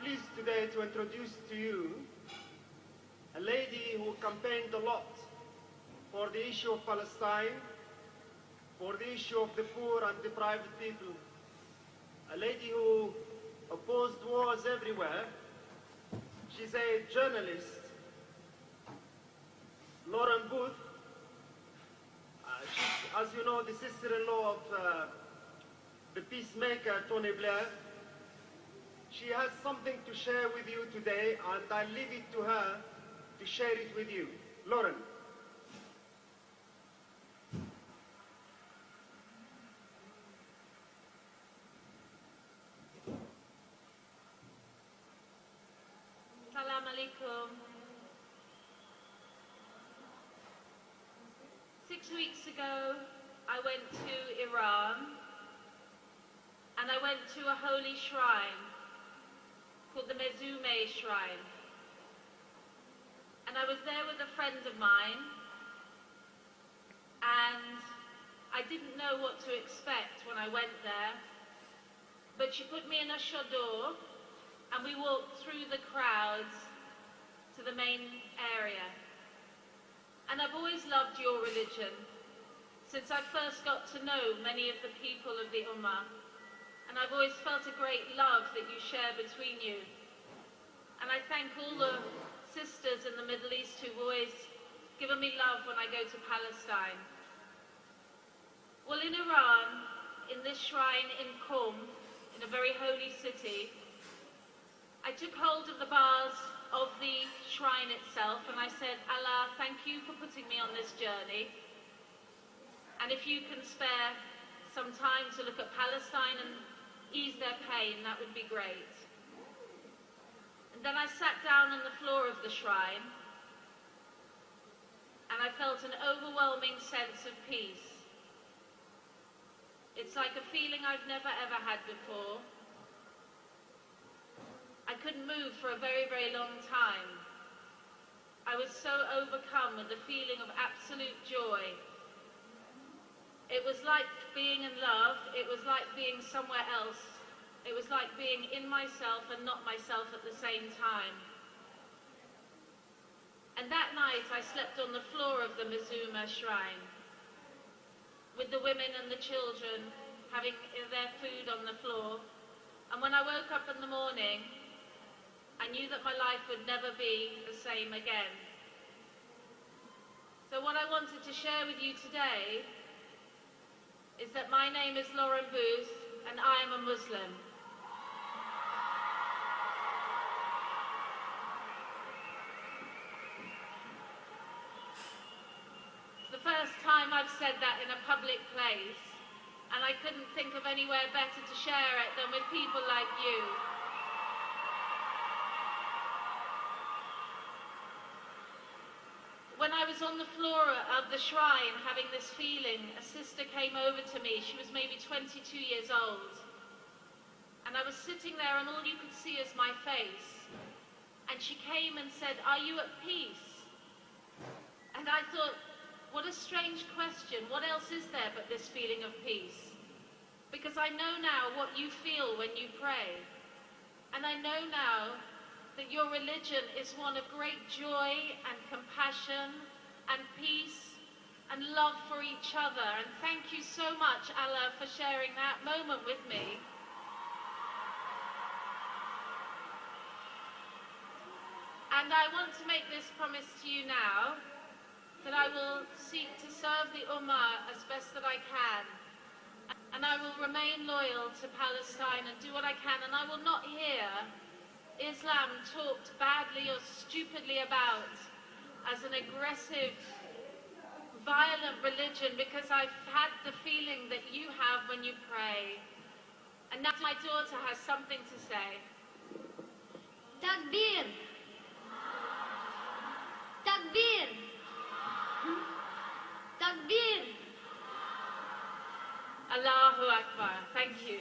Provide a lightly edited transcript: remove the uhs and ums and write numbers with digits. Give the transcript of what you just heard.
pleased today to introduce to you a lady who campaigned a lot for the issue of Palestine, for the issue of the poor and deprived people, a lady who opposed wars everywhere. She's a journalist, Lauren Booth. She's, as you know, the sister-in-law of the peacemaker, Tony Blair. She has something to share with you today, and I leave it to her to share it with you. Lauren. Salam alaikum. 6 weeks ago, I went to Iran, and I went to a holy shrine called the Mezume Shrine. And I was there with a friend of mine, and I didn't know what to expect when I went there, but she put me in a chador, and we walked through the crowds to the main area. And I've always loved your religion, since I first got to know many of the people of the Ummah. And I've always felt a great love that you share between you. And I thank all the sisters in the Middle East who've always given me love when I go to Palestine. Well, in Iran, in this shrine in Qom, in a very holy city, I took hold of the bars of the shrine itself and I said, Allah, thank you for putting me on this journey. And if you can spare some time to look at Palestine and ease their pain, that would be great. And then I sat down on the floor of the shrine and I felt an overwhelming sense of peace. It's like a feeling I've never ever had before. I couldn't move for a very, very long time. I was so overcome with the feeling of absolute joy. It was like being in love, it was like being somewhere else. It was like being in myself and not myself at the same time. And that night I slept on the floor of the Mezume Shrine, with the women and the children having their food on the floor. And when I woke up in the morning, I knew that my life would never be the same again. So what I wanted to share with you today is that my name is Lauren Booth and I am a Muslim. It's the first time I've said that in a public place, and I couldn't think of anywhere better to share it than with people like you. When I was on the floor of the shrine having this feeling, a sister came over to me. She was maybe 22 years old. And I was sitting there and all you could see is my face. And she came and said, "Are you at peace?" And I thought, what a strange question. What else is there but this feeling of peace? Because I know now what you feel when you pray. And I know now that your religion is one of great joy and compassion and peace and love for each other. And thank you so much, Allah, for sharing that moment with me. And I want to make this promise to you now, that I will seek to serve the Ummah as best that I can. And I will remain loyal to Palestine and do what I can. And I will not hear Islam talked badly or stupidly about as an aggressive, violent religion, because I've had the feeling that you have when you pray. And now my daughter has something to say. Takbir! Takbir! Takbir! Allahu Akbar. Thank you.